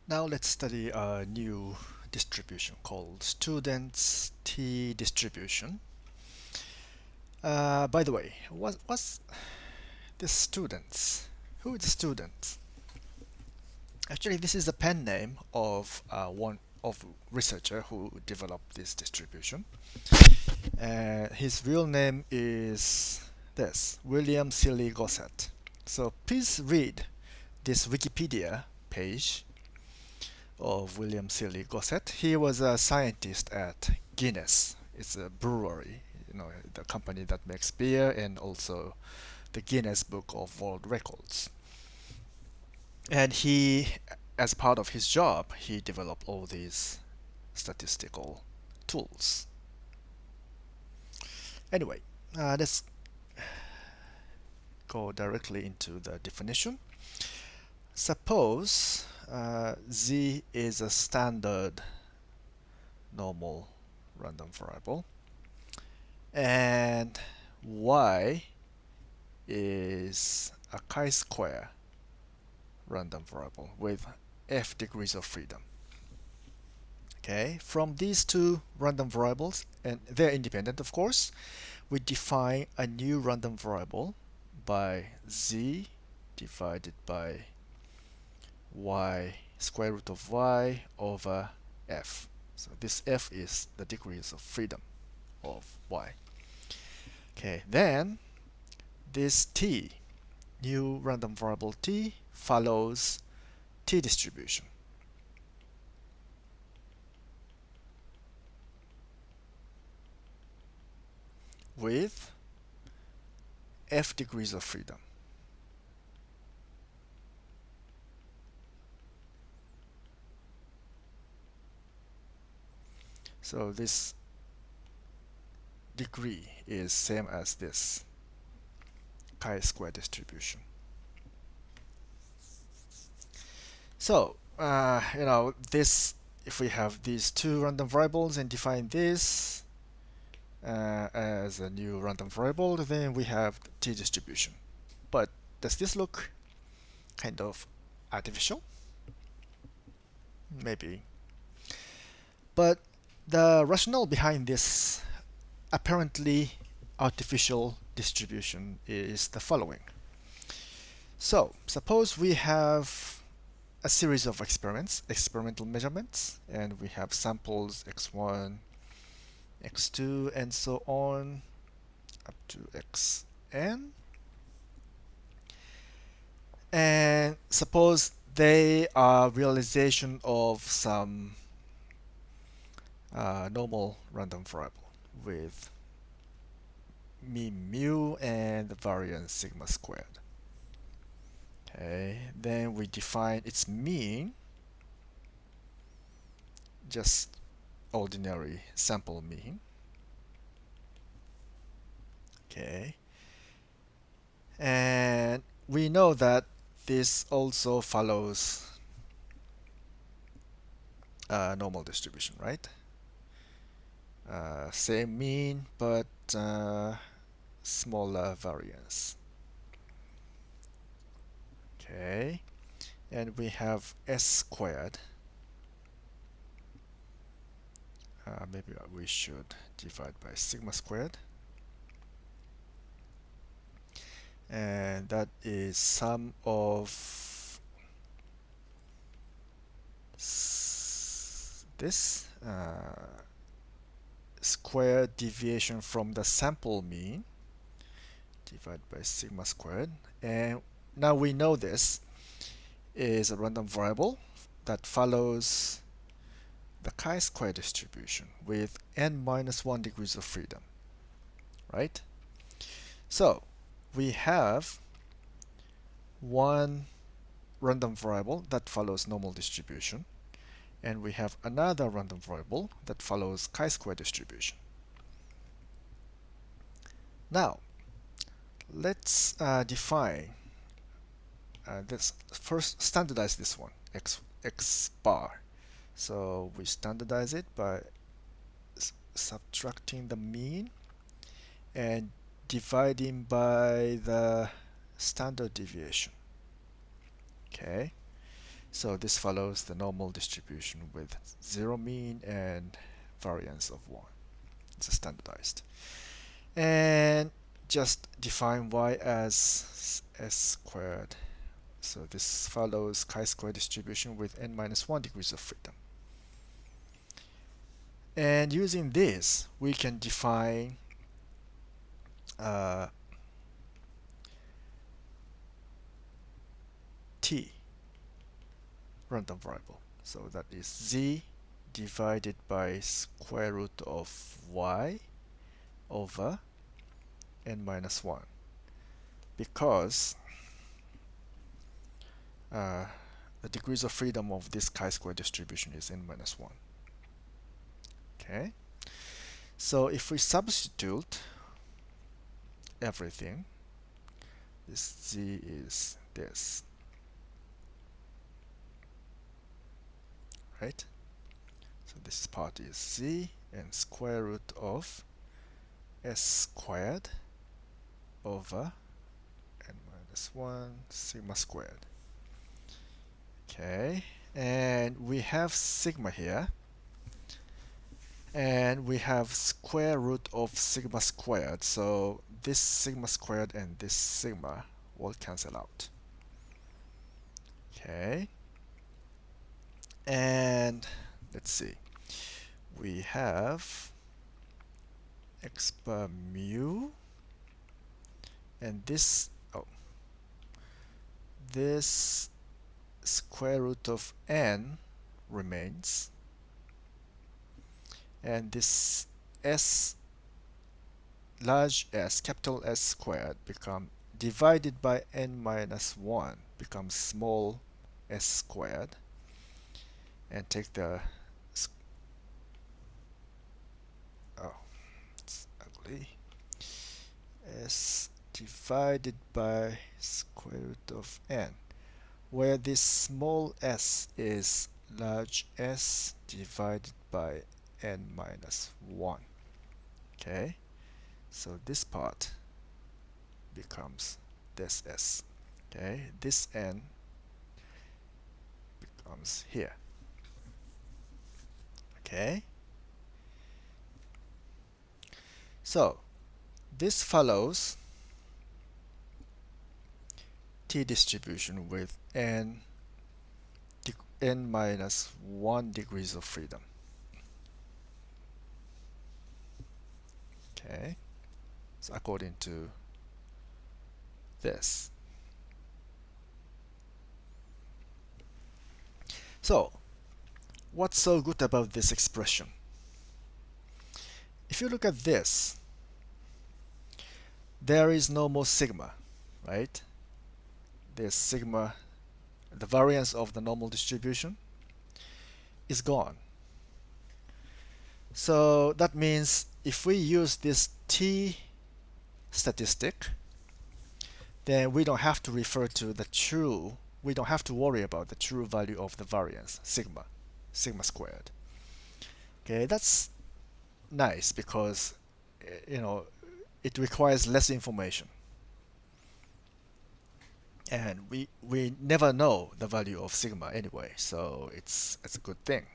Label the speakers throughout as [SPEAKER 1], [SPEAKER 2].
[SPEAKER 1] Now let's study a new distribution called students T distribution. By the way, what's the students? Who is the students? Actually, this is the pen name of one of researcher who developed this distribution. His real name is this William Seeley Gossett. So please read this Wikipedia page of William Seeley Gossett. He was a scientist at Guinness. It's a brewery, the company that makes beer and also the Guinness Book of World Records. And he, as part of his job, he developed all these statistical tools. Anyway, let's go directly into the definition. Suppose z is a standard normal random variable and y is a chi-square random variable with f degrees of freedom. Okay, from these two random variables, and they're independent of course, we define a new random variable by z divided by y square root of y over f. So this f is the degrees of freedom of y. Okay, then this t, new random variable t, follows t distribution. With f degrees of freedom. So this degree is same as this chi-square distribution. So, this, if we have these two random variables and define this as a new random variable, then we have t distribution. But does this look kind of artificial? Maybe. But the rationale behind this apparently artificial distribution is the following. So, suppose we have a series of experimental measurements, and we have samples x1, x2, and so on up to xn. And suppose they are realization of some normal random variable with mean mu and the variance sigma squared. Okay, then we define its mean, just ordinary sample mean. Okay, and we know that this also follows normal distribution, right? Same mean, but smaller variance. Okay, and we have s squared. Maybe we should divide by sigma squared. And that is sum of this square deviation from the sample mean divided by sigma squared. And now we know this is a random variable that follows the chi-square distribution with n minus 1 degrees of freedom, right? So we have one random variable that follows normal distribution, and we have another random variable that follows chi-square distribution. Now, let's define this. First, standardize this one, x bar. So we standardize it by subtracting the mean and dividing by the standard deviation. Okay, So this follows the normal distribution with zero mean and variance of 1. It's a standardized. And just define y as s squared. So this follows chi-square distribution with n minus 1 degrees of freedom. And using this, we can define uh, t, random variable. So that is z divided by square root of y over n minus 1. Because the degrees of freedom of this chi-square distribution is n minus 1. Okay, so if we substitute everything, this z is this, right? So this part is z and square root of s squared over n minus 1 sigma squared. Okay, and we have sigma here, and we have square root of sigma squared, so this sigma squared and this sigma will cancel out. Okay, and let's see, we have x bar mu, and this this square root of n remains, and this s, large S, capital S squared become divided by n minus 1 becomes small s squared, and take the oh, it's ugly, s divided by square root of n, where this small s is large S divided by n minus 1. Okay, so this part becomes this s. Okay, this n becomes here. Okay, so this follows t distribution with n minus 1 degrees of freedom. Okay, so according to this. So what's so good about this expression? If you look at this, there is no more sigma, right? This sigma, the variance of the normal distribution, is gone. So that means if we use this t statistic, then we don't have to refer to the true, we don't have to worry about the true value of the variance, sigma squared. Okay, that's nice because it requires less information, and we never know the value of sigma anyway, so it's a good thing.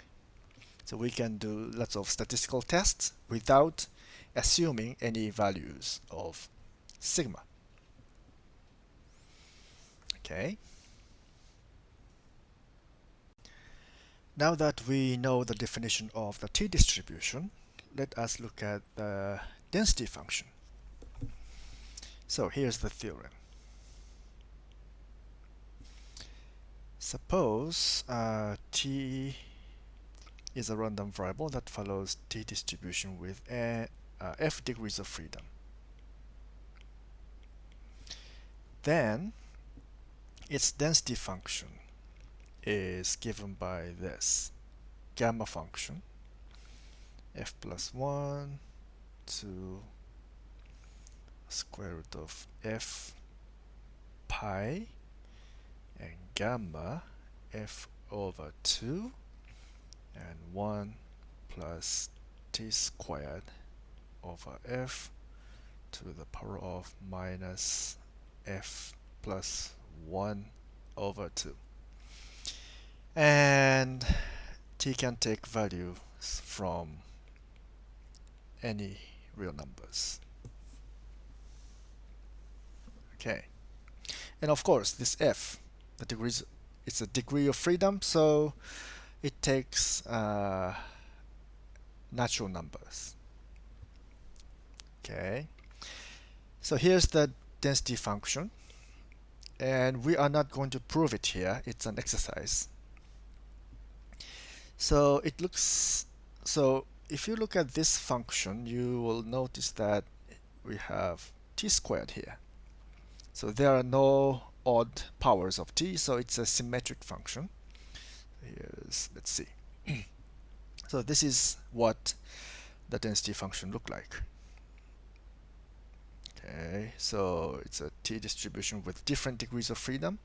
[SPEAKER 1] So we can do lots of statistical tests without assuming any values of sigma. Okay, now that we know the definition of the t distribution, let us look at the density function. So here's the theorem. Suppose t is a random variable that follows t distribution with f degrees of freedom. Then its density function is given by this gamma function, f plus 1 to square root of f pi and gamma f over 2 and 1 plus t squared over f to the power of minus f plus 1 over 2. And t can take values from any real numbers. Okay. And of course, this f, the degrees, it's a degree of freedom, so it takes natural numbers. Okay. So here's the density function, and we are not going to prove it here. It's an exercise. So it looks, so if you look at this function, you will notice that we have t squared here. So there are no odd powers of t, so it's a symmetric function. Here's, let's see. So this is what the density function look like. Okay, so it's a t distribution with different degrees of freedom.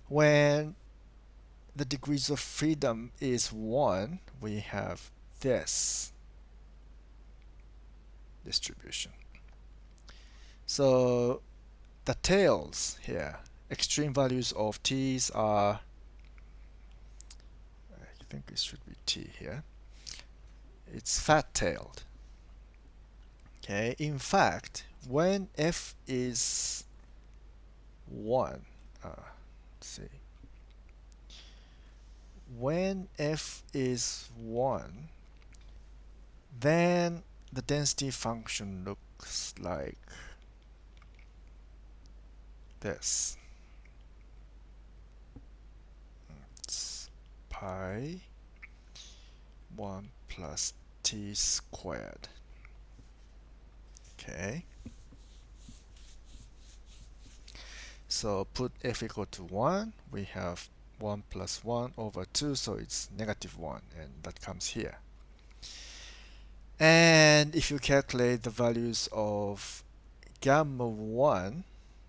[SPEAKER 1] When the degrees of freedom is 1, we have this distribution. So the tails here, extreme values of t's are, I think it should be t here, it's fat-tailed. Okay, in fact, when f is 1, let's see, when f is 1, then the density function looks like this. It's pi 1 plus t squared. Okay. So put f equal to 1, we have 1 plus 1 over 2, so it's negative 1, and that comes here. And if you calculate the values of gamma 1,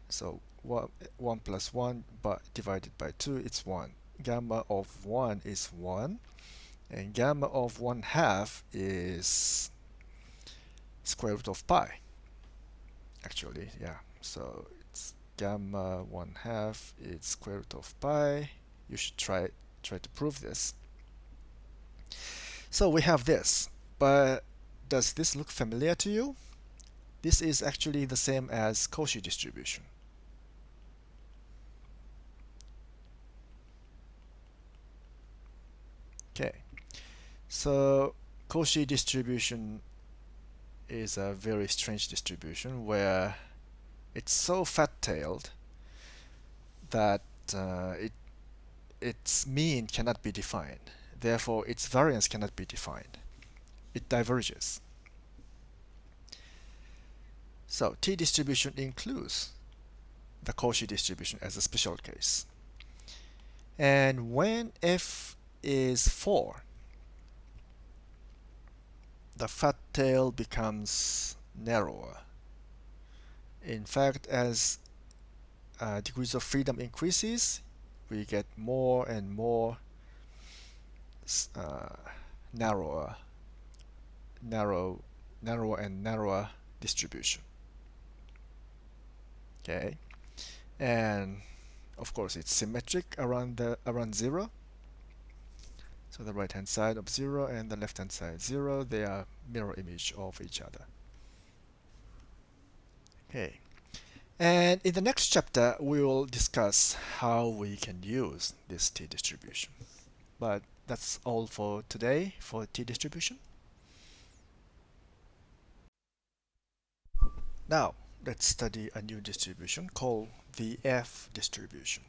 [SPEAKER 1] so 1 plus 1 but divided by 2, it's 1. Gamma of 1 is 1, and gamma of 1/2 is square root of pi. Actually, yeah. So it's gamma 1/2 is square root of pi. You should try to prove this. So we have this, but does this look familiar to you? This is actually the same as Cauchy distribution. Okay, so Cauchy distribution is a very strange distribution where it's so fat-tailed that its mean cannot be defined. Therefore, its variance cannot be defined. It diverges. So t distribution includes the Cauchy distribution as a special case. And when f is 4, the fat tail becomes narrower. In fact, as degrees of freedom increases, we get more and more uh, narrower, narrower and narrower distribution. Okay, and of course it's symmetric around 0. So the right hand side of 0 and the left hand side 0, they are mirror image of each other. Okay. And in the next chapter, we will discuss how we can use this t distribution. But that's all for today for t distribution. Now, let's study a new distribution called the f distribution.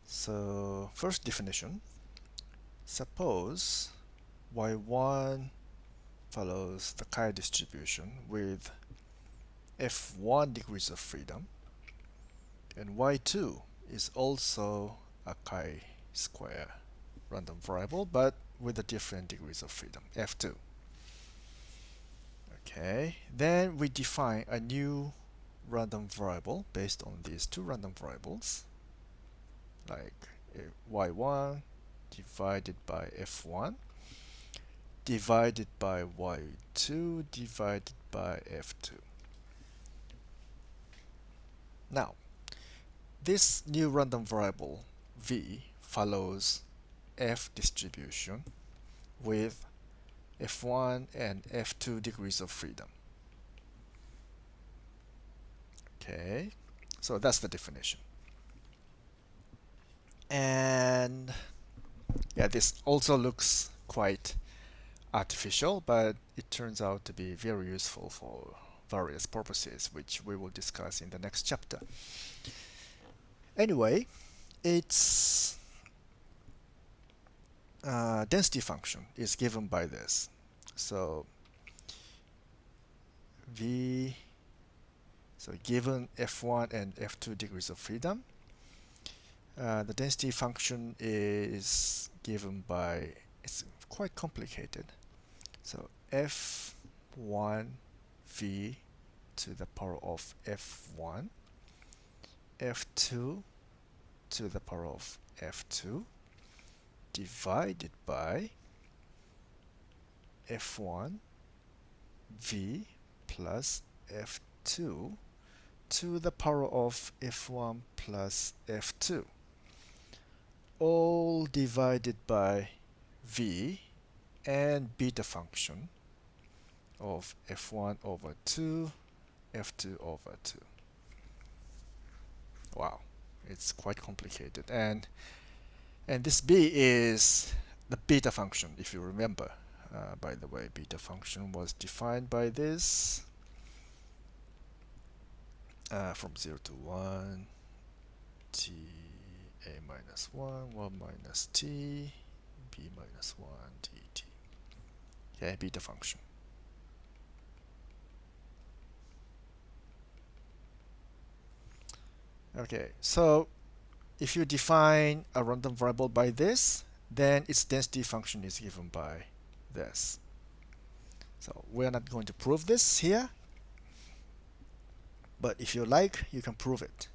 [SPEAKER 1] So, first definition. Suppose y1 follows the chi distribution with f1 degrees of freedom, and y2 is also a chi-square random variable, but with the different degrees of freedom, f2. Okay, then we define a new random variable based on these two random variables, like y1 divided by f1 divided by y2 divided by f2. Now, this new random variable V follows F distribution with F1 and F2 degrees of freedom. Okay, so that's the definition. And yeah, this also looks quite artificial, but it turns out to be very useful for various purposes, which we will discuss in the next chapter. Anyway, its density function is given by this. So V, so given F1 and F2 degrees of freedom, the density function is given by, it's quite complicated. So F1 V to the power of F1, F2 to the power of F2 divided by F1 V plus F2 to the power of F1 plus F2, all divided by V and beta function of F1 over 2, F2 over 2. Wow, it's quite complicated. And this B is the beta function, if you remember. By the way, beta function was defined by this from 0 to 1, t a minus 1, 1 minus t, b minus 1 dt. Okay, beta function. Okay, so if you define a random variable by this, then its density function is given by this. So we're not going to prove this here, but if you like, you can prove it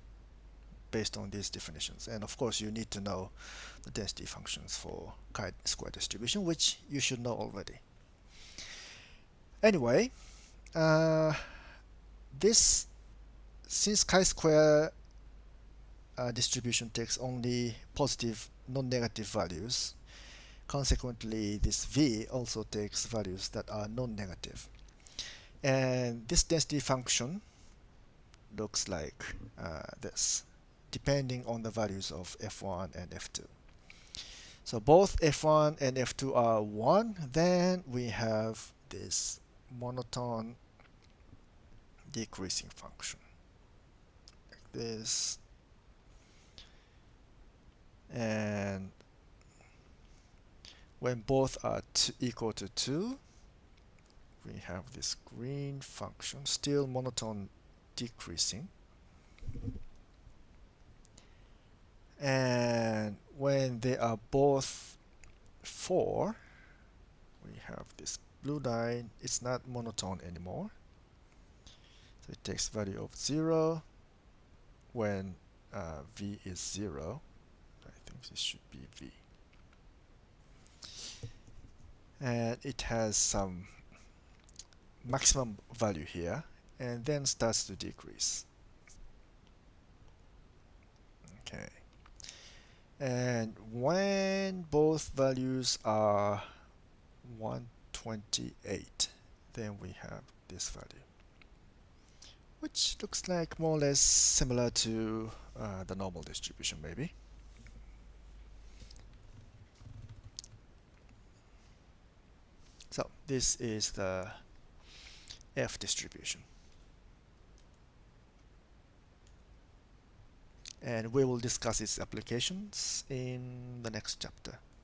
[SPEAKER 1] based on these definitions. And of course, you need to know the density functions for chi-square distribution, which you should know already. Anyway, this, since chi-square distribution takes only positive, non-negative values, consequently, this V also takes values that are non-negative. And this density function looks like this, depending on the values of F1 and F2. So both F1 and F2 are 1, then we have this monotone decreasing function, like this. And when both are equal to 2, we have this green function, still monotone decreasing. And when they are both 4, we have this blue line. It's not monotone anymore. So it takes value of 0 when V is 0. I think this should be V. And it has some maximum value here, and then starts to decrease. Okay. And when both values are 128, then we have this value, which looks like more or less similar to the normal distribution, maybe. So this is the F distribution. And we will discuss its applications in the next chapter.